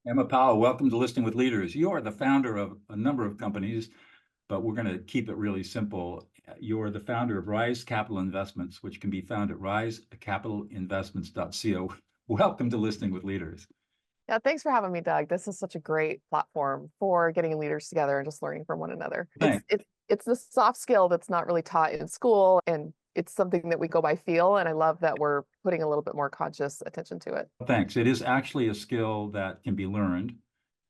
Emma Powell, welcome to Listening with Leaders. You are the founder of a number of companies, but we're going to keep it really simple. You're the founder of Rise Capital Investments, which can be found at risecapitalinvestments.co. Welcome to Listening with Leaders. Yeah, thanks for having me, Doug. This is such a great platform for getting leaders together and just learning from one another. Thanks. It's the soft skill that's not really taught in school, and it's something that we go by feel, and I love that we're putting a little bit more conscious attention to it. Thanks. It is actually a skill that can be learned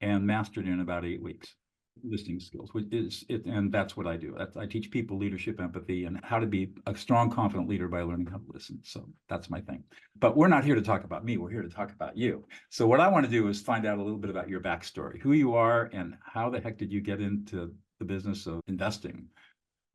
and mastered in about 8 weeks. Listening skills, which is it, and that's what I do. I teach people leadership, empathy, and how to be a strong, confident leader by learning how to listen. So that's my thing. But we're not here to talk about me. We're here to talk about you. So what I want to do is find out a little bit about your backstory, who you are, and how the heck did you get into the business of investing?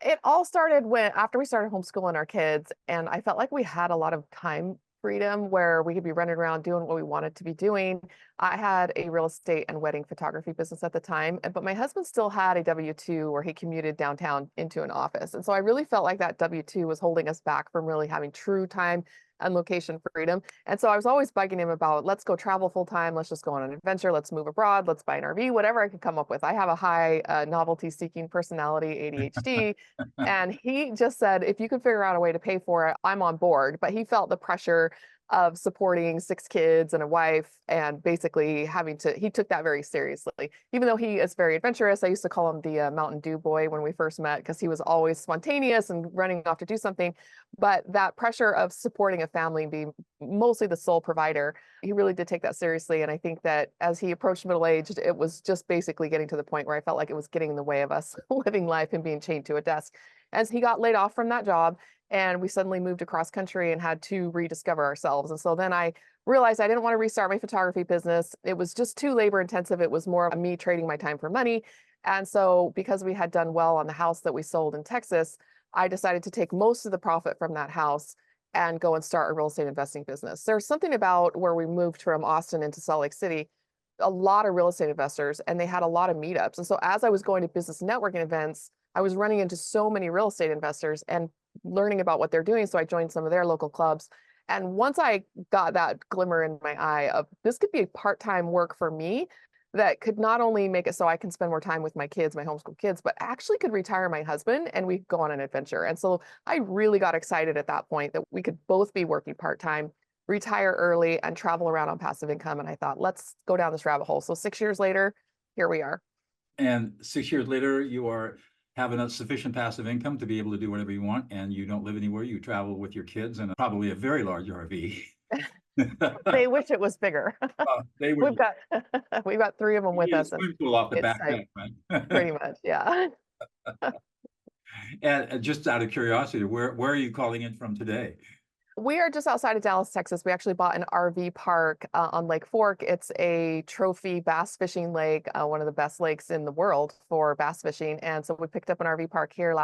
It all started after we started homeschooling our kids, and I felt like we had a lot of time freedom where we could be running around doing what we wanted to be doing. I had a real estate and wedding photography business at the time, but my husband still had a W-2 where he commuted downtown into an office. And so I really felt like that W-2 was holding us back from really having true time and location freedom. And so I was always bugging him about, let's go travel full time. Let's just go on an adventure. Let's move abroad. Let's buy an RV, whatever I could come up with. I have a high novelty seeking personality, ADHD. And he just said, if you could figure out a way to pay for it, I'm on board. But he felt the pressure of supporting 6 kids and a wife and basically he took that very seriously. Even though he is very adventurous, I used to call him the Mountain Dew boy when we first met because he was always spontaneous and running off to do something. But that pressure of supporting a family and being mostly the sole provider, he really did take that seriously. And I think that as he approached middle age, it was just basically getting to the point where I felt like it was getting in the way of us living life and being chained to a desk. As he got laid off from that job, and we suddenly moved across country and had to rediscover ourselves. And so then I realized I didn't want to restart my photography business. It was just too labor intensive. It was more of me trading my time for money. And so because we had done well on the house that we sold in Texas, I decided to take most of the profit from that house and go and start a real estate investing business. There's something about where we moved from Austin into Salt Lake City, a lot of real estate investors, and they had a lot of meetups. And so as I was going to business networking events, I was running into so many real estate investors and learning about what they're doing. So I joined some of their local clubs. And once I got that glimmer in my eye of this could be part-time work for me that could not only make it so I can spend more time with my kids, my homeschool kids, but actually could retire my husband and we go on an adventure. And so I really got excited at that point that we could both be working part-time, retire early, and travel around on passive income. And I thought, let's go down this rabbit hole. So 6 years later, here we are. And 6 years later, you are having a sufficient passive income to be able to do whatever you want, and you don't live anywhere. You travel with your kids and probably a very large RV. They wish it was bigger. They were. We've got 3 of them with us. Swim pool off the back deck, right? Pretty much, yeah. And just out of curiosity, where are you calling in from today? We are just outside of Dallas, Texas. We actually bought an RV park on Lake Fork. It's a trophy bass fishing lake, one of the best lakes in the world for bass fishing. And so we picked up an RV park here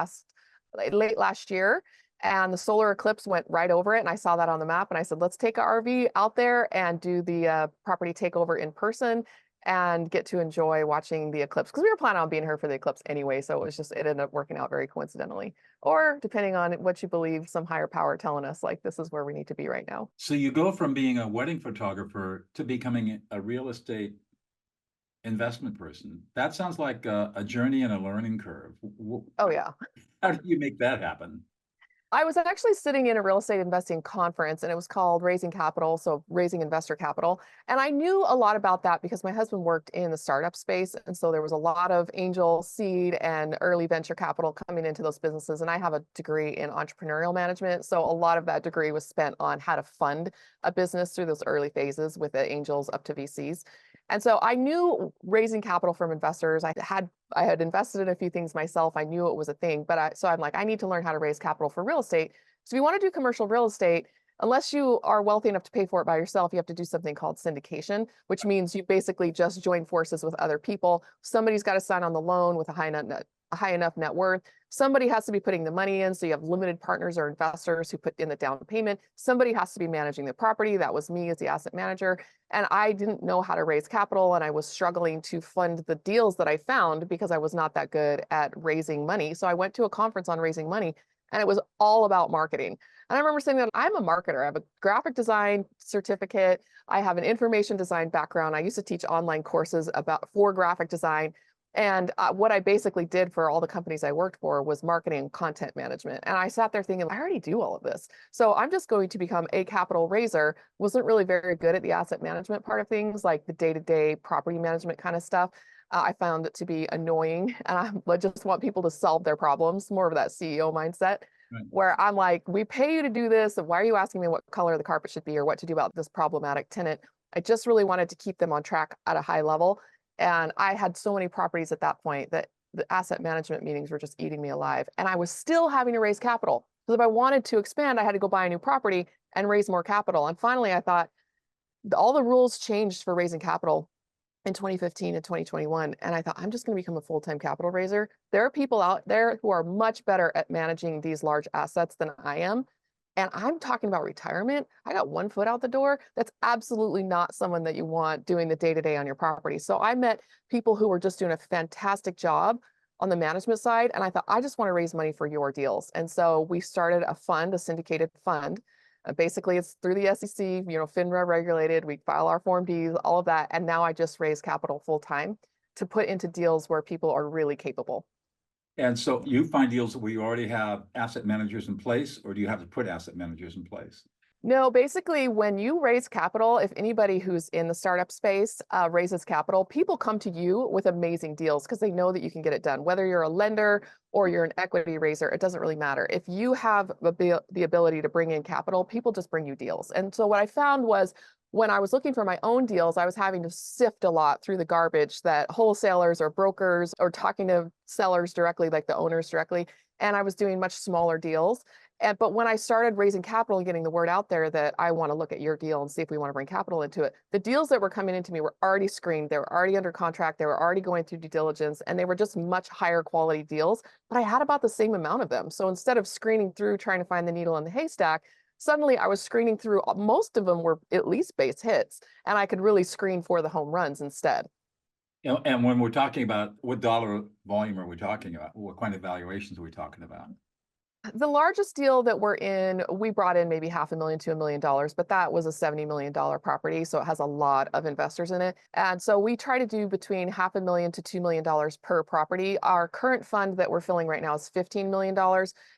late last year, and the solar eclipse went right over it. And I saw that on the map, and I said, let's take an RV out there and do the property takeover in person and get to enjoy watching the eclipse, because we were planning on being here for the eclipse anyway. So it ended up working out very coincidentally, or depending on what you believe, some higher power telling us like this is where we need to be right now. So you go from being a wedding photographer to becoming a real estate investment person. That sounds like a journey and a learning curve. Oh yeah. How did you make that happen? I was actually sitting in a real estate investing conference, and it was called Raising Capital, so raising investor capital. And I knew a lot about that because my husband worked in the startup space. And so there was a lot of angel, seed, and early venture capital coming into those businesses. And I have a degree in entrepreneurial management. So a lot of that degree was spent on how to fund a business through those early phases with the angels up to VCs. And so I knew raising capital from investors. I had invested in a few things myself. I knew it was a thing, so I'm like, I need to learn how to raise capital for real estate. So if you want to do commercial real estate, unless you are wealthy enough to pay for it by yourself, you have to do something called syndication, which means you basically just join forces with other people. Somebody's got to sign on the loan with a high enough net worth. Somebody has to be putting the money in. So you have limited partners or investors who put in the down payment. Somebody has to be managing the property. That was me as the asset manager. And I didn't know how to raise capital, and I was struggling to fund the deals that I found because I was not that good at raising money. So I went to a conference on raising money, and it was all about marketing. And I remember saying that I'm a marketer. I have a graphic design certificate. I have an information design background. I used to teach online courses for graphic design. And what I basically did for all the companies I worked for was marketing and content management. And I sat there thinking, I already do all of this. So I'm just going to become a capital raiser. Wasn't really very good at the asset management part of things, like the day-to-day property management kind of stuff. I found it to be annoying, and I just want people to solve their problems, more of that CEO mindset. Right. Where I'm like, we pay you to do this, and why are you asking me what color the carpet should be or what to do about this problematic tenant? I just really wanted to keep them on track at a high level. And I had so many properties at that point that the asset management meetings were just eating me alive. And I was still having to raise capital. Because if I wanted to expand, I had to go buy a new property and raise more capital. And finally, I thought all the rules changed for raising capital in 2015 and 2021. And I thought, I'm just going to become a full-time capital raiser. There are people out there who are much better at managing these large assets than I am. And I'm talking about retirement. I got one foot out the door. That's absolutely not someone that you want doing the day-to-day on your property. So I met people who were just doing a fantastic job on the management side. And I thought, I just want to raise money for your deals. And so we started a fund, a syndicated fund. Basically, it's through the SEC, FINRA regulated. We file our Form Ds, all of that. And now I just raise capital full time to put into deals where people are really capable. And so you find deals where you already have asset managers in place, or do you have to put asset managers in place? No, basically, when you raise capital, if anybody who's in the startup space raises capital, people come to you with amazing deals because they know that you can get it done. Whether you're a lender or you're an equity raiser, it doesn't really matter. If you have the ability to bring in capital, people just bring you deals. And so what I found was when I was looking for my own deals, I was having to sift a lot through the garbage that wholesalers or brokers or talking to sellers directly, like the owners directly. And I was doing much smaller deals. But when I started raising capital and getting the word out there that I want to look at your deal and see if we want to bring capital into it, the deals that were coming into me were already screened. They were already under contract. They were already going through due diligence, and they were just much higher quality deals. But I had about the same amount of them. So instead of screening through trying to find the needle in the haystack, suddenly I was screening through, most of them were at least base hits, and I could really screen for the home runs instead. And when we're talking about what dollar volume are we talking about? What kind of valuations are we talking about? The largest deal that we're in, we brought in maybe $500,000 to $1 million, but that was a $70 million property. So it has a lot of investors in it. And so we try to do between $500,000 to $2 million per property. Our current fund that we're filling right now is $15 million,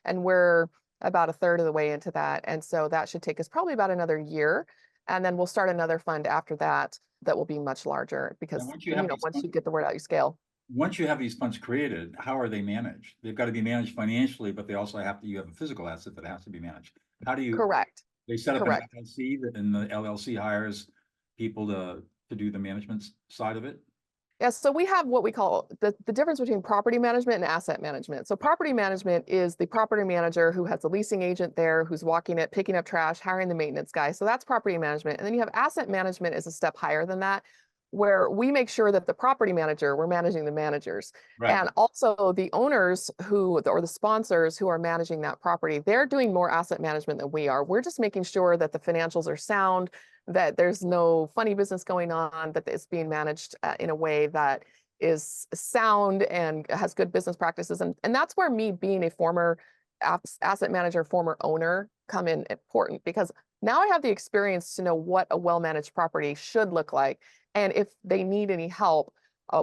and we're about a third of the way into that. And so that should take us probably about another year. And then we'll start another fund after that that will be much larger because, once you get the word out, you scale. Once you have these funds created, how are they managed? They've got to be managed financially, but they also you have a physical asset that has to be managed. How do you? Correct. They set up an LLC, and the LLC hires people to do the management side of it? Yes, so we have what we call the difference between property management and asset management. So property management is the property manager who has a leasing agent there, who's walking it, picking up trash, hiring the maintenance guy. So that's property management. And then you have asset management is a step higher than that, where we make sure that the property manager, we're managing the managers. Right. And also the owners or the sponsors who are managing that property, they're doing more asset management than we are. We're just making sure that the financials are sound, that there's no funny business going on, that it's being managed in a way that is sound and has good business practices. And that's where me being a former asset manager, former owner come in important, because now I have the experience to know what a well-managed property should look like. And if they need any help,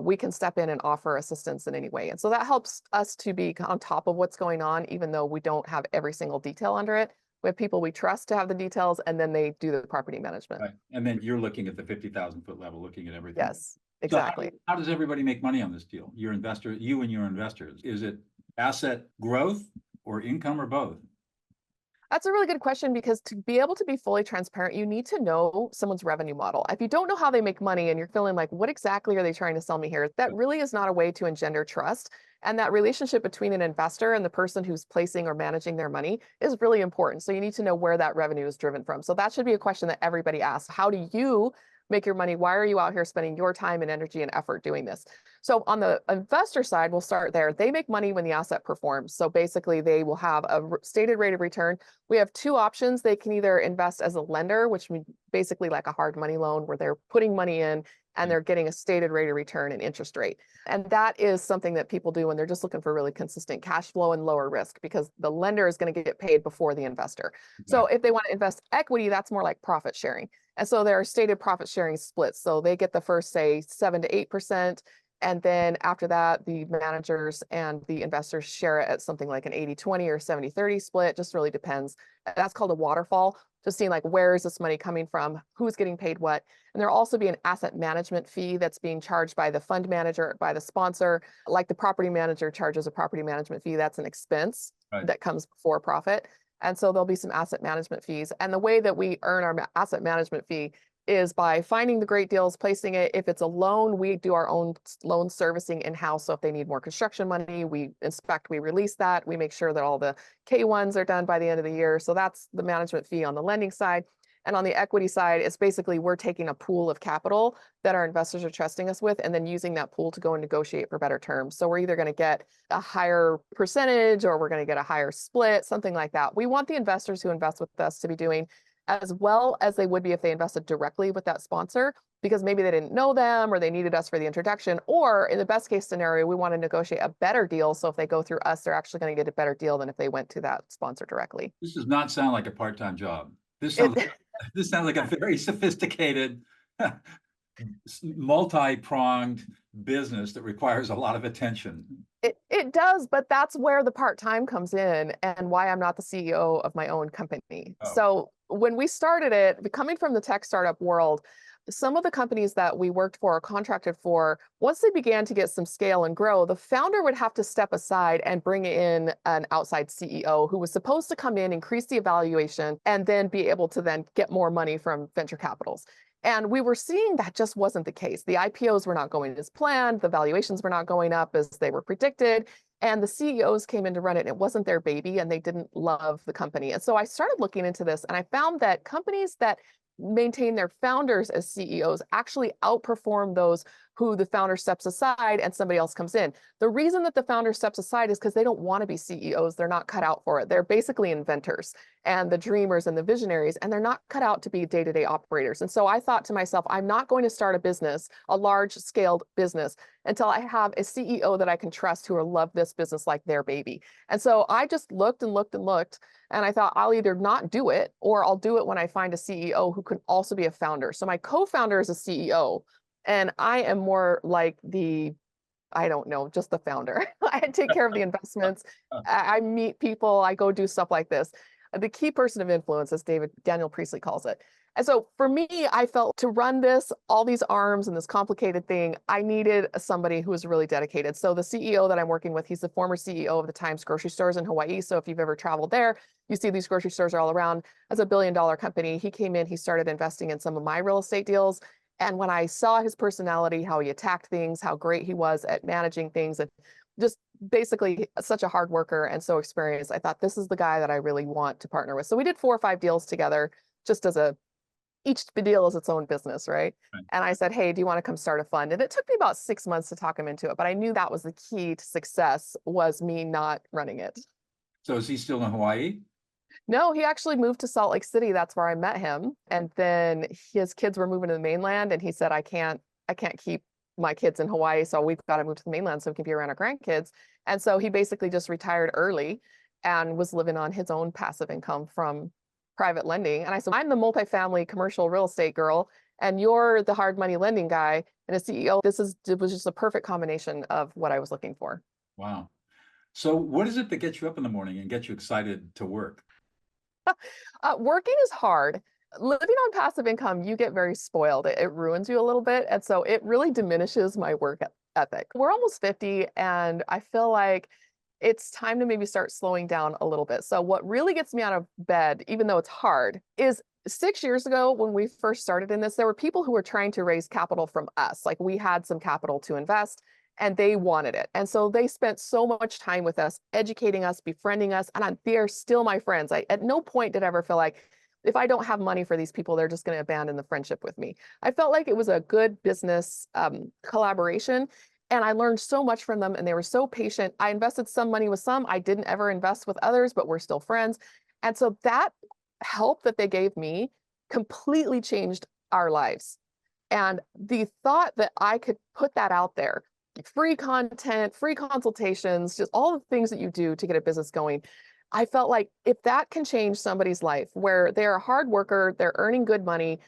we can step in and offer assistance in any way. And so that helps us to be on top of what's going on, even though we don't have every single detail under it. We have people we trust to have the details, and then they do the property management. Right. And then you're looking at the 50,000 foot level, looking at everything. Yes, exactly. So how does everybody make money on this deal? You and your investors. Is it asset growth or income or both? That's a really good question, because to be able to be fully transparent, you need to know someone's revenue model. If you don't know how they make money and you're feeling like, what exactly are they trying to sell me here? That really is not a way to engender trust. And that relationship between an investor and the person who's placing or managing their money is really important. So you need to know where that revenue is driven from. So that should be a question that everybody asks. How do you make your money? Why are you out here spending your time and energy and effort doing this? So on the investor side, we'll start there. They make money when the asset performs. So basically they will have a stated rate of return. We have two options. They can either invest as a lender, which means basically like a hard money loan where they're putting money in and they're getting a stated rate of return and interest rate. And that is something that people do when they're just looking for really consistent cash flow and lower risk, because the lender is going to get paid before the investor. So if they want to invest equity, that's more like profit sharing. And so there are stated profit sharing splits. So they get the first, say, 7 to 8%. And then after that, the managers and the investors share it at something like an 80-20 or 70-30 split. Just really depends. That's called a waterfall. Just seeing like, where is this money coming from? Who's getting paid what? And there'll also be an asset management fee that's being charged by the fund manager, by the sponsor. Like the property manager charges a property management fee. That's an expense that comes before profit. And so there'll be some asset management fees. And the way that we earn our asset management fee is by finding the great deals, placing it. If it's a loan, we do our own loan servicing in-house. So if they need more construction money, we inspect, we release that. We make sure that all the K1s are done by the end of the year. So that's the management fee on the lending side. And on the equity side, it's basically we're taking a pool of capital that our investors are trusting us with, and then using that pool to go and negotiate for better terms. So we're either going to get a higher percentage or we're going to get a higher split, something like that. We want the investors who invest with us to be doing as well as they would be if they invested directly with that sponsor, because maybe they didn't know them or they needed us for the introduction. Or in the best case scenario, we want to negotiate a better deal. So if they go through us, they're actually going to get a better deal than if they went to that sponsor directly. This does not sound like a part-time job. This It, sounds like a very sophisticated, multi-pronged business that requires a lot of attention. it does, but that's where the part-time comes in and why I'm not the CEO of my own company. Oh. So when we started it, coming from the tech startup world, some of the companies that we worked for or contracted for, once they began to get some scale and grow, the founder would have to step aside and bring in an outside CEO who was supposed to come in, increase the evaluation, and then be able to then get more money from venture capitals. And we were seeing that just wasn't the case. The IPOs were not going as planned. The valuations were not going up as they were predicted. And the CEOs came in to run it, and it wasn't their baby, and they didn't love the company. And so I started looking into this, and I found that companies that maintain their founders as CEOs actually outperform those who the founder steps aside and somebody else comes in. The reason that the founder steps aside is because they don't want to be CEOs. They're not cut out for it. They're basically inventors and the dreamers and the visionaries, and they're not cut out to be day-to-day operators. And so I thought to myself, I'm not going to start a business, a large-scaled business, until I have a CEO that I can trust who will love this business like their baby. And so I just looked and looked and looked, and I thought I'll either not do it or I'll do it when I find a CEO who can also be a founder. So my co-founder is a CEO, and I am more like I don't know, just the founder. I take care of the investments. I meet people. I go do stuff like this. The key person of influence, as Daniel Priestley calls it. And so for me, I felt to run this, all these arms and this complicated thing, I needed somebody who was really dedicated. So the CEO that I'm working with, he's the former CEO of the Times grocery stores in Hawaii. So if you've ever traveled there, you see these grocery stores are all around. As a billion-dollar company, he came in, he started investing in some of my real estate deals. And when I saw his personality, how he attacked things, how great he was at managing things, and just basically such a hard worker and so experienced, I thought this is the guy that I really want to partner with. So we did 4 or 5 deals together, just as each deal is its own business, right? And I said, hey, do you want to come start a fund? And it took me about 6 months to talk him into it, but I knew that was the key to success, was me not running it. So is he still in Hawaii? No, he actually moved to Salt Lake City. That's where I met him. And then his kids were moving to the mainland, and he said, I can't keep my kids in Hawaii, so we've got to move to the mainland so we can be around our grandkids. And so he basically just retired early and was living on his own passive income from private lending. And I said, I'm the multifamily commercial real estate girl, and you're the hard money lending guy and a CEO. It was just a perfect combination of what I was looking for. Wow. So what is it that gets you up in the morning and gets you excited to work? Working is hard. Living on passive income, you get very spoiled. It ruins you a little bit. And so it really diminishes my work ethic. We're almost 50, and I feel like it's time to maybe start slowing down a little bit. So what really gets me out of bed, even though it's hard, is 6 years ago when we first started in this, there were people who were trying to raise capital from us. Like, we had some capital to invest, and they wanted it. And so they spent so much time with us, educating us, befriending us, and they are still my friends. At no point did I ever feel like, if I don't have money for these people, they're just going to abandon the friendship with me. I felt like it was a good business collaboration, and I learned so much from them, and they were so patient. I invested some money with some. I didn't ever invest with others, but we're still friends. And so that help that they gave me completely changed our lives. And the thought that I could put that out there, free content, free consultations, just all the things that you do to get a business going. I felt like if that can change somebody's life where they're a hard worker, they're earning good money,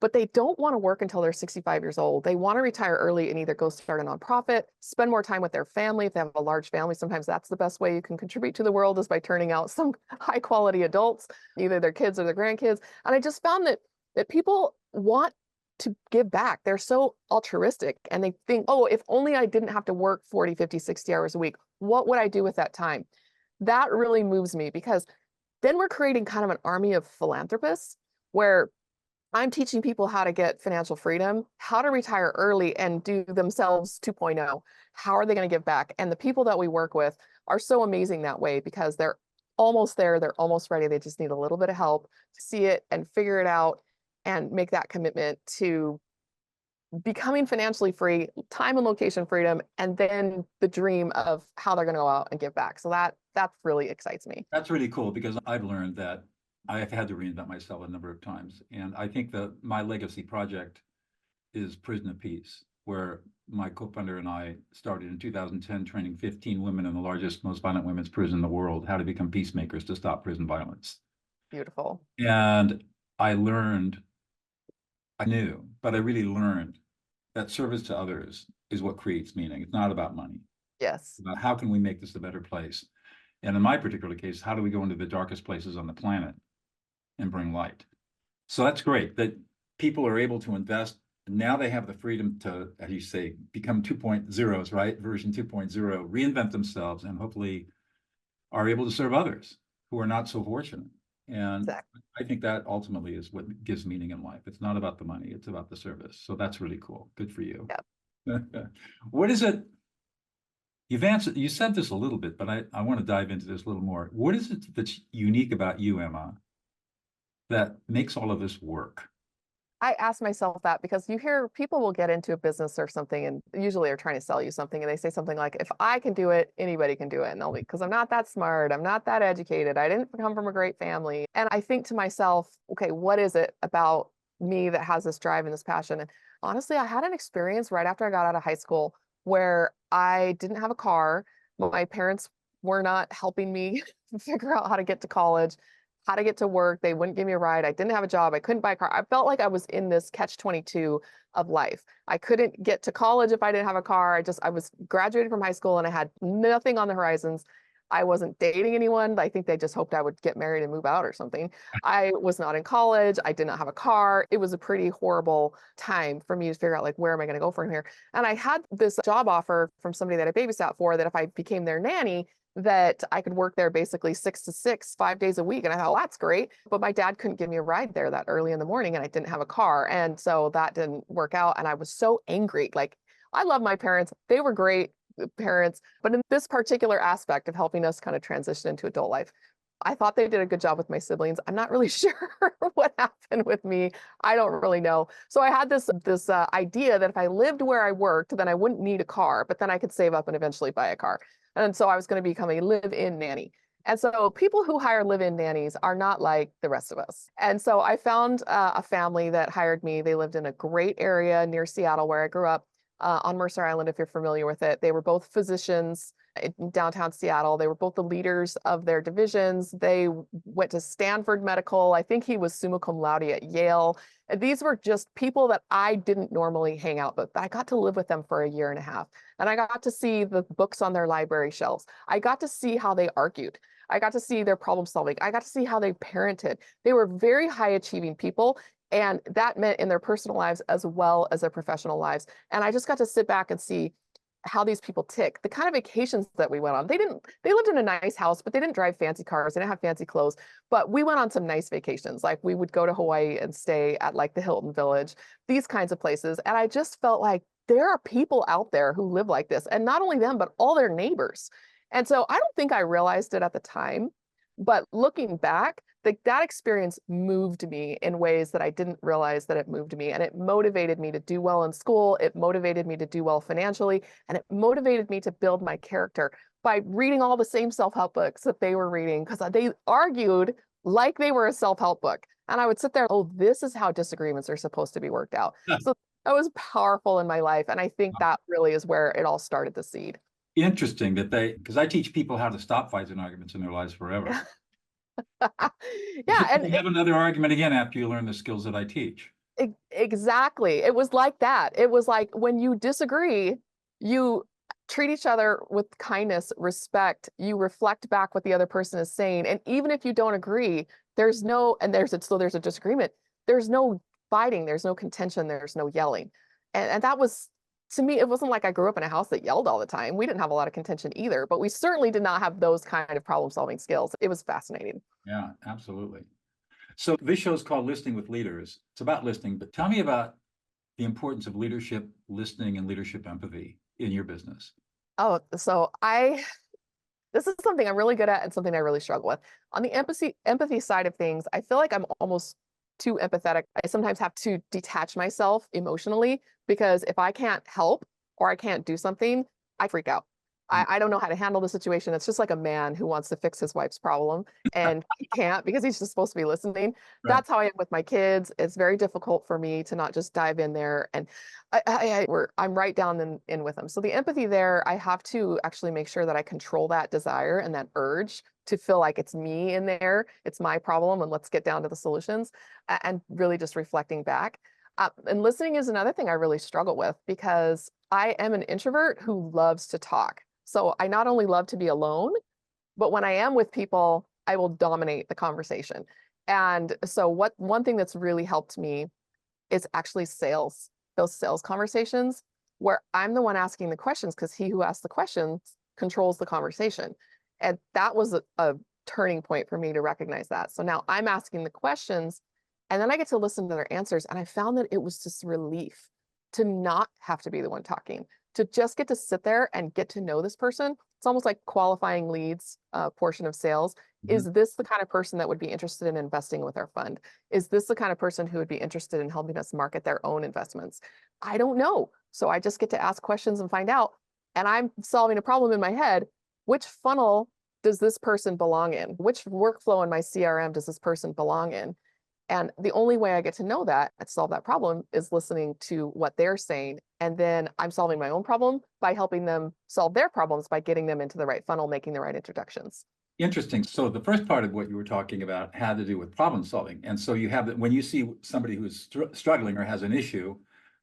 but they don't want to work until they're 65 years old. They want to retire early and either go start a nonprofit, spend more time with their family. If they have a large family, sometimes that's the best way you can contribute to the world, is by turning out some high quality adults, either their kids or their grandkids. And I just found that people want to give back. They're so altruistic and they think, oh, if only I didn't have to work 40, 50, 60 hours a week, what would I do with that time? That really moves me, because then we're creating kind of an army of philanthropists where I'm teaching people how to get financial freedom, how to retire early and do themselves 2.0. How are they going to give back? And the people that we work with are so amazing that way, because they're almost there, they're almost ready. They just need a little bit of help to see it and figure it out and make that commitment to becoming financially free, time and location freedom, and then the dream of how they're going to go out and give back. So that really excites me. That's really cool, because I've learned that I have had to reinvent myself a number of times. And I think that my legacy project is Prison of Peace, where my co-founder and I started in 2010 training 15 women in the largest, most violent women's prison in the world, how to become peacemakers to stop prison violence. Beautiful. And I knew, but I really learned that service to others is what creates meaning. It's not about money. Yes. It's about how can we make this a better place? And in my particular case, how do we go into the darkest places on the planet and bring light? So that's great that people are able to invest. Now they have the freedom to, as you say, become 2.0s, right? Version 2.0, reinvent themselves, and hopefully are able to serve others who are not so fortunate. And Exactly. I think that ultimately is what gives meaning in life. It's not about the money, it's about the service. So that's really cool. Good for you. Yeah. What is it? You said this a little bit, but I want to dive into this a little more. What is it that's unique about you, Emma, that makes all of this work? I ask myself that because you hear people will get into a business or something and usually are trying to sell you something, and they say something like, if I can do it, anybody can do it. And they'll be, because I'm not that smart, I'm not that educated, I didn't come from a great family. And I think to myself, okay, what is it about me that has this drive and this passion? And honestly, I had an experience right after I got out of high school where I didn't have a car. My parents were not helping me figure out how to get to college, how to get to work. They wouldn't give me a ride. I didn't have a job. I couldn't buy a car. I felt like I was in this catch-22 of life. I couldn't get to college if I didn't have a car. I was graduating from high school and I had nothing on the horizons. I wasn't dating anyone. I think they just hoped I would get married and move out or something. I was not in college. I did not have a car. It was a pretty horrible time for me to figure out, like, where am I going to go from here? And I had this job offer from somebody that I babysat for, that if I became their nanny, that I could work there basically 6 to 6, 5 days a week. And I thought, well, that's great. But my dad couldn't give me a ride there that early in the morning and I didn't have a car. And so that didn't work out. And I was so angry. Like, I love my parents. They were great parents. But in this particular aspect of helping us kind of transition into adult life, I thought they did a good job with my siblings. I'm not really sure what happened with me. I don't really know. So I had this idea that if I lived where I worked, then I wouldn't need a car, but then I could save up and eventually buy a car. And so I was going to become a live-in nanny. And so people who hire live-in nannies are not like the rest of us. And so I found a family that hired me. They lived in a great area near Seattle, where I grew up, on Mercer Island, if you're familiar with it. They were both physicians in downtown Seattle. They were both the leaders of their divisions. They went to Stanford Medical. I think he was summa cum laude at Yale. And these were just people that I didn't normally hang out with. I got to live with them for a year and a half. And I got to see the books on their library shelves. I got to see how they argued. I got to see their problem solving. I got to see how they parented. They were very high achieving people. And that meant in their personal lives as well as their professional lives. And I just got to sit back and see how these people tick, the kind of vacations that we went on. They lived in a nice house, but they didn't drive fancy cars. They didn't have fancy clothes, but we went on some nice vacations. Like, we would go to Hawaii and stay at like the Hilton Village, these kinds of places. And I just felt like there are people out there who live like this, and not only them, but all their neighbors. And so I don't think I realized it at the time, but looking back, that experience moved me in ways that I didn't realize that it moved me. And it motivated me to do well in school. It motivated me to do well financially. And it motivated me to build my character by reading all the same self-help books that they were reading, because they argued like they were a self-help book. And I would sit there, oh, this is how disagreements are supposed to be worked out. So That was powerful in my life. And I think that really is where it all started, the seed. Interesting that because I teach people how to stop fights and arguments in their lives forever. Yeah. And You have another argument again after you learn the skills that I teach. exactly. It was like that. It was like when you disagree, you treat each other with kindness, respect, you reflect back what the other person is saying. And even if you don't agree, there's a disagreement, there's no fighting, there's no contention, there's no yelling. And that was, to me, it wasn't like I grew up in a house that yelled all the time. We didn't have a lot of contention either, but we certainly did not have those kind of problem solving skills. It was fascinating. Yeah, absolutely. So this show is called Listening with Leaders. It's about listening, but tell me about the importance of leadership, listening, and leadership empathy in your business. Oh, so this is something I'm really good at and something I really struggle with. On the empathy side of things, I feel like I'm almost too empathetic. I sometimes have to detach myself emotionally because if I can't help or I can't do something, I freak out. I don't know how to handle the situation. It's just like a man who wants to fix his wife's problem and he can't because he's just supposed to be listening. Right. That's how I am with my kids. It's very difficult for me to not just dive in there, and I'm right down in with them. So the empathy there, I have to actually make sure that I control that desire and that urge to feel like it's me in there, it's my problem, and let's get down to the solutions, and really just reflecting back. And listening is another thing I really struggle with because I am an introvert who loves to talk. So I not only love to be alone, but when I am with people, I will dominate the conversation. And so one thing that's really helped me is actually those sales conversations where I'm the one asking the questions because he who asks the questions controls the conversation. And that was a turning point for me to recognize that. So now I'm asking the questions and then I get to listen to their answers. And I found that it was just relief to not have to be the one talking, to just get to sit there and get to know this person. It's almost like qualifying leads portion of sales. Is this the kind of person that would be interested in investing with our fund? Is this the kind of person who would be interested in helping us market their own investments? I don't know. So I just get to ask questions and find out. And I'm solving a problem in my head. Which funnel does this person belong in? Which workflow in my CRM does this person belong in? And the only way I get to know that and solve that problem is listening to what they're saying. And then I'm solving my own problem by helping them solve their problems by getting them into the right funnel, making the right introductions. Interesting. So the first part of what you were talking about had to do with problem solving. And so you have that when you see somebody who's struggling or has an issue,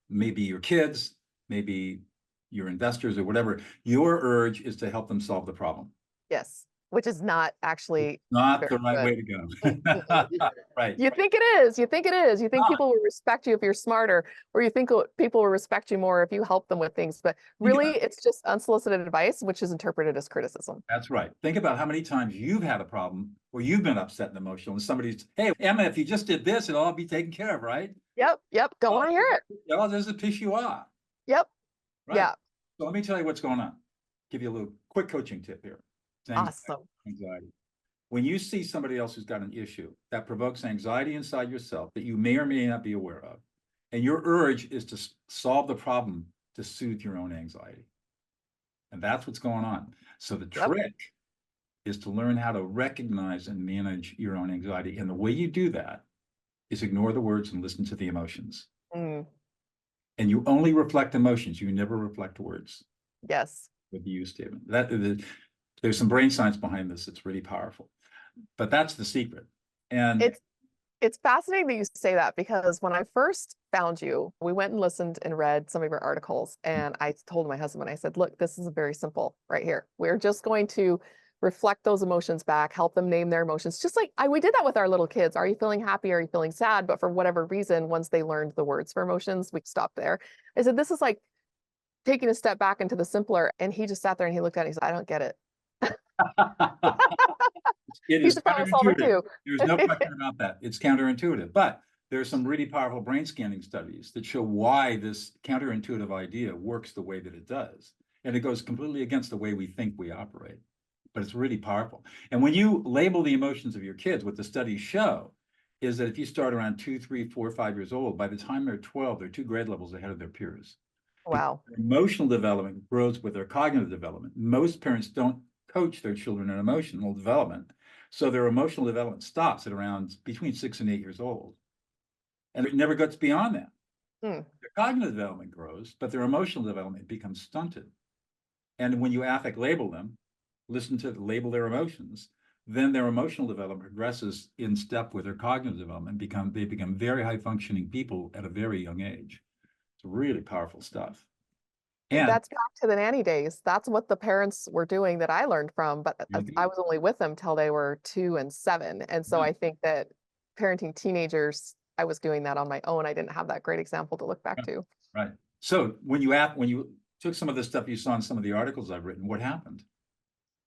maybe your kids, maybe your investors or whatever, your urge is to help them solve the problem. Yes, which is not actually Not the very right good. way to go. Right. You think it is. You think it is. You think people will respect you if you're smarter, or you think people will respect you more if you help them with things. But really, it's just unsolicited advice, which is interpreted as criticism. That's right. Think about how many times you've had a problem where you've been upset and emotional, and somebody's, hey, Emma, if you just did this, it'll all be taken care of, right? Yep. Don't want to hear it. All does is piss you off. Yep. Right. Yeah. So let me tell you what's going on. Give you a little quick coaching tip here. Awesome. Anxiety. When you see somebody else who's got an issue that provokes anxiety inside yourself that you may or may not be aware of, and your urge is to solve the problem to soothe your own anxiety. And that's what's going on. So the trick is to learn how to recognize and manage your own anxiety. And the way you do that is ignore the words and listen to the emotions. Mm. And you only reflect emotions. You never reflect words. Yes. With the use statement. There's some brain science behind this. It's really powerful. But that's the secret. And it's fascinating that you say that because when I first found you, we went and listened and read some of your articles. And I told my husband, I said, look, this is very simple right here. We're just going to reflect those emotions back, help them name their emotions. Just like we did that with our little kids. Are you feeling happy? Are you feeling sad? But for whatever reason, once they learned the words for emotions, we stopped there. I said, this is like taking a step back into the simpler. And he just sat there and he looked at it. He said, I don't get it. He's a problem solver too. There's no question about that. It's counterintuitive, but there's some really powerful brain scanning studies that show why this counterintuitive idea works the way that it does. And it goes completely against the way we think we operate, but it's really powerful. And when you label the emotions of your kids, what the studies show is that if you start around 2, 3, 4, 5 years old, by the time they're 12, they're 2 grade levels ahead of their peers. Wow. Emotional development grows with their cognitive development. Most parents don't coach their children in emotional development. So their emotional development stops at around between 6 and 8 years old. And it never gets beyond that. Hmm. Their cognitive development grows, but their emotional development becomes stunted. And when you affect label them, label their emotions, then their emotional development progresses in step with their cognitive development. They become very high functioning people at a very young age. It's really powerful stuff. And That's back to the nanny days. That's what the parents were doing that I learned from, but I was only with them till they were 2 and 7. And so I think that parenting teenagers, I was doing that on my own. I didn't have that great example to look back to. Right. So when you took some of the stuff you saw in some of the articles I've written, what happened?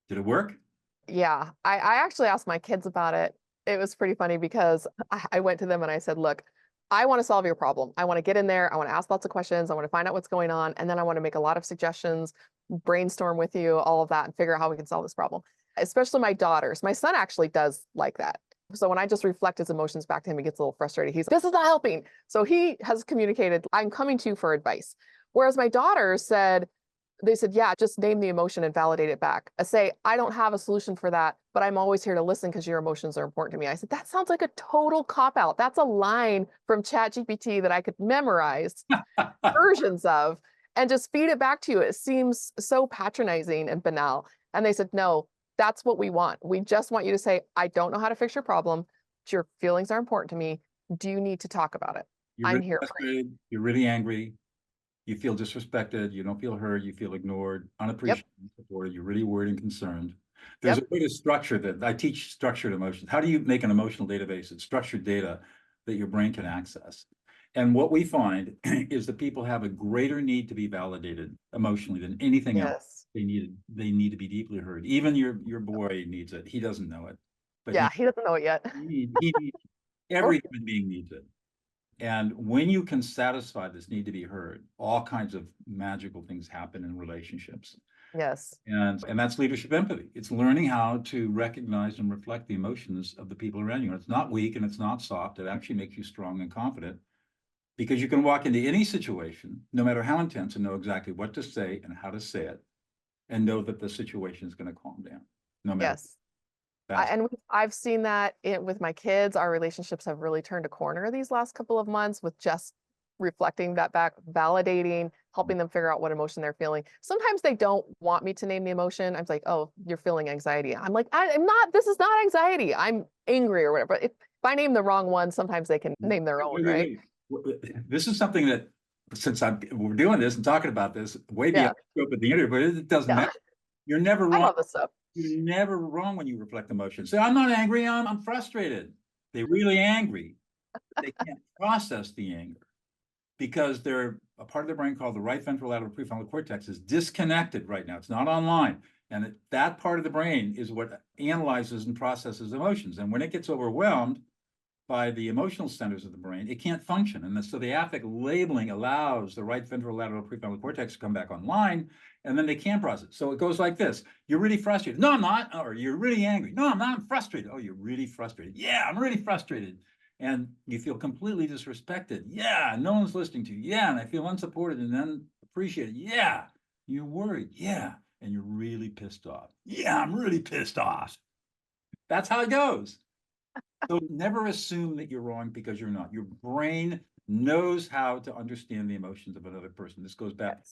Did it work? Yeah, I actually asked my kids about it. It was pretty funny because I went to them and I said, look, I want to solve your problem. I want to get in there. I want to ask lots of questions. I want to find out what's going on. And then I want to make a lot of suggestions, brainstorm with you, all of that, and figure out how we can solve this problem. Especially my daughters. My son actually does like that. So when I just reflect his emotions back to him, he gets a little frustrated. This is not helping. So he has communicated, I'm coming to you for advice. Whereas my daughter they said, yeah, just name the emotion and validate it back. I say, I don't have a solution for that, but I'm always here to listen because your emotions are important to me. I said, that sounds like a total cop-out. That's a line from ChatGPT that I could memorize versions of and just feed it back to you. It seems so patronizing and banal. And they said, no, that's what we want. We just want you to say, I don't know how to fix your problem. But your feelings are important to me. Do you need to talk about it? I'm here for you. You're really angry. You feel disrespected, you don't feel heard, you feel ignored, unappreciated, supported, you're really worried and concerned. There's a way to structure that. I teach structured emotions. How do you make an emotional database? It's structured data that your brain can access. And what we find is that people have a greater need to be validated emotionally than anything else. They need to be deeply heard. Even your boy needs it. He doesn't know it. But he doesn't know it yet. Every human being needs it. And when you can satisfy this need to be heard, all kinds of magical things happen in relationships. Yes. And that's leadership empathy. It's learning how to recognize and reflect the emotions of the people around you. And it's not weak and it's not soft. It actually makes you strong and confident because you can walk into any situation, no matter how intense, and know exactly what to say and how to say it, and know that the situation is going to calm down. No matter. Yes. And I've seen that with my kids. Our relationships have really turned a corner these last couple of months with just reflecting that back, validating, helping them figure out what emotion they're feeling. Sometimes they don't want me to name the emotion. I'm like, oh, you're feeling anxiety. I'm like, I'm not, this is not anxiety. I'm angry or whatever. But if I name the wrong one, sometimes they can name their own, right? This is something that, since we're doing this and talking about this, way beyond the scope of the interview, but it doesn't matter. You're never wrong. I love this stuff. You're never wrong when you reflect emotions. Say, I'm not angry, I'm frustrated. They're really angry. They can't process the anger because they're a part of their brain called the right ventral lateral prefrontal cortex is disconnected right now. It's not online. And that part of the brain is what analyzes and processes emotions. And when it gets overwhelmed by the emotional centers of the brain, it can't function. And so the affect labeling allows the right ventral lateral prefrontal cortex to come back online, and then they can process. So it goes like this. You're really frustrated. No, I'm not. Or you're really angry. No, I'm not. I'm frustrated. Oh, you're really frustrated. Yeah, I'm really frustrated. And you feel completely disrespected. Yeah, no one's listening to you. Yeah, and I feel unsupported and unappreciated. Yeah, you're worried. Yeah, and you're really pissed off. Yeah, I'm really pissed off. That's how it goes. So never assume that you're wrong because you're not. Your brain knows how to understand the emotions of another person. This goes back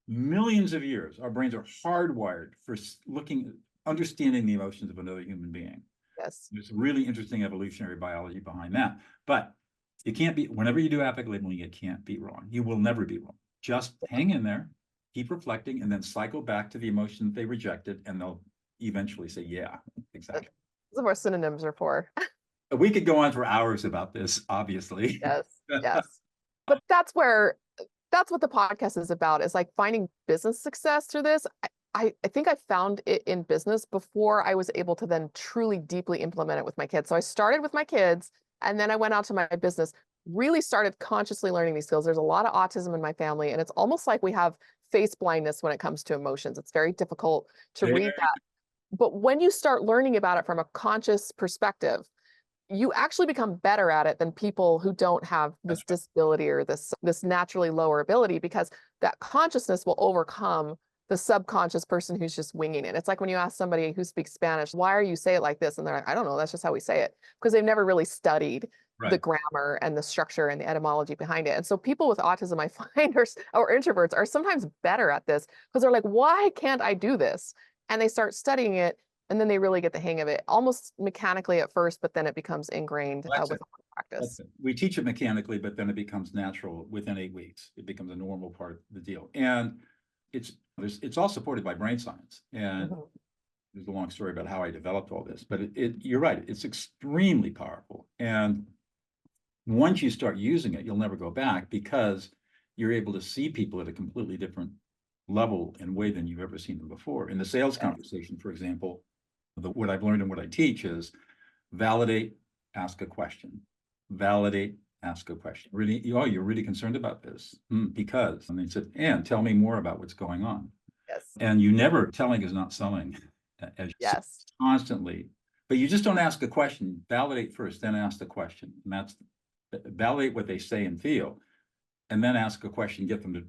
millions of years. Our brains are hardwired for understanding the emotions of another human being. Yes. There's really interesting evolutionary biology behind that. But it can't be, whenever you do affect labeling, it can't be wrong. You will never be wrong. Just hang in there, keep reflecting, and then cycle back to the emotion that they rejected, and they'll eventually say, yeah, exactly. That's what synonyms are for. We could go on for hours about this, obviously. Yes, yes. But that's what the podcast is about, is like finding business success through this. I think I found it in business before I was able to then truly deeply implement it with my kids. So I started with my kids and then I went out to my business, really started consciously learning these skills. There's a lot of autism in my family, and it's almost like we have face blindness when it comes to emotions. It's very difficult to read that. But when you start learning about it from a conscious perspective, you actually become better at it than people who don't have this disability or this naturally lower ability, because that consciousness will overcome the subconscious person who's just winging it. It's like when you ask somebody who speaks Spanish, why are you say it like this? And they're like, I don't know, that's just how we say it, because they've never really studied the grammar and the structure and the etymology behind it. And so people with autism, I find, or introverts are sometimes better at this because they're like, why can't I do this? And they start studying it, and then they really get the hang of it, almost mechanically at first, but then it becomes ingrained Well, with practice. we teach it mechanically, but then it becomes natural within 8 weeks. It becomes a normal part of the deal. And it's all supported by brain science. And there's a long story about how I developed all this, but you're right, it's extremely powerful. And once you start using it, you'll never go back because you're able to see people at a completely different level and way than you've ever seen them before. In the sales conversation, for example, what I've learned and what I teach is validate, ask a question. Validate, ask a question. Really, you're really concerned about this because, and they said, and tell me more about what's going on. Yes. And you never, telling is not selling, as you constantly, but you just don't ask a question. Validate first, then ask the question. And that's validate what they say and feel, and then ask a question, get them to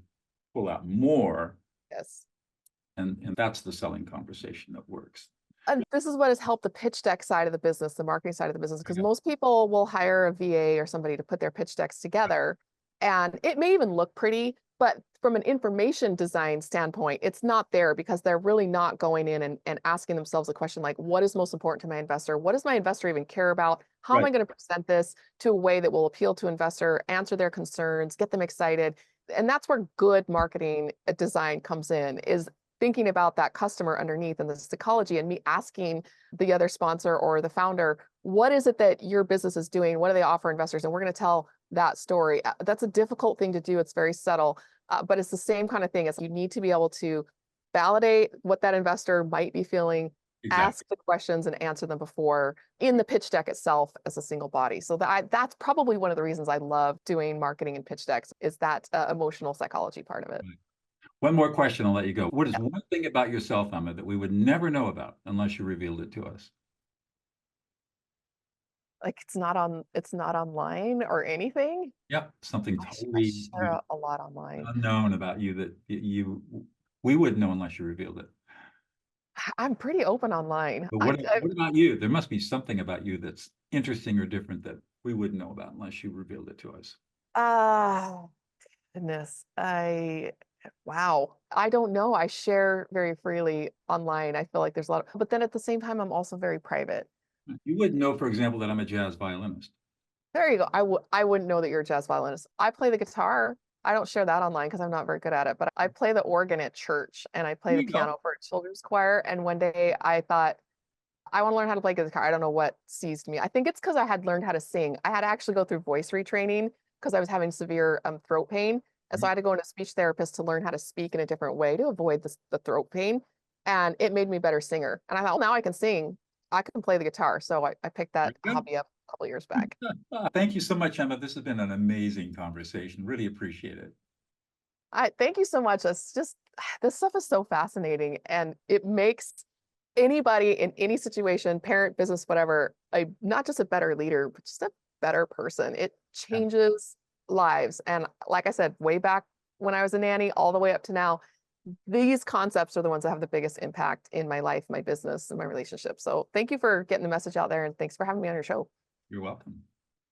pull out more. Yes. And that's the selling conversation that works. And this is what has helped the pitch deck side of the business, the marketing side of the business, because most people will hire a VA or somebody to put their pitch decks together, and it may even look pretty, but from an information design standpoint, it's not there because they're really not going in and asking themselves a question like, what is most important to my investor? What does my investor even care about? How am I going to present this to a way that will appeal to investor, answer their concerns, get them excited? And that's where good marketing design comes in, is thinking about that customer underneath and the psychology, and me asking the other sponsor or the founder, what is it that your business is doing? What do they offer investors? And we're going to tell that story. That's a difficult thing to do. It's very subtle, but it's the same kind of thing. As you need to be able to validate what that investor might be feeling, ask the questions and answer them before in the pitch deck itself as a single body. So that's probably one of the reasons I love doing marketing and pitch decks, is that emotional psychology part of it. One more question, I'll let you go. What is one thing about yourself, Emma, that we would never know about unless you revealed it to us? Like it's not online or anything? Yep, something I totally share a lot online. unknown about you that we wouldn't know unless you revealed it. I'm pretty open online. But what about you? There must be something about you that's interesting or different that we wouldn't know about unless you revealed it to us. Goodness. Wow. I don't know. I share very freely online. I feel like there's a lot but then at the same time, I'm also very private. You wouldn't know, for example, that I'm a jazz violinist. There you go. I wouldn't know that you're a jazz violinist. I play the guitar. I don't share that online because I'm not very good at it, but I play the organ at church and I play the piano for a children's choir. And one day I thought, I want to learn how to play guitar. I don't know what seized me. I think it's because I had learned how to sing. I had to actually go through voice retraining because I was having severe throat pain. And so I had to go into a speech therapist to learn how to speak in a different way to avoid the throat pain. And it made me a better singer. And I thought, well, now I can sing. I can play the guitar. So I picked that hobby up a couple years back. Thank you so much, Emma. This has been an amazing conversation. Really appreciate it. Thank you so much. It's just, this stuff is so fascinating, and it makes anybody in any situation, parent, business, whatever, not just a better leader, but just a better person. It changes lives. And like I said, way back when I was a nanny, all the way up to now, these concepts are the ones that have the biggest impact in my life, my business, and my relationship. So thank you for getting the message out there, and thanks for having me on your show. You're welcome.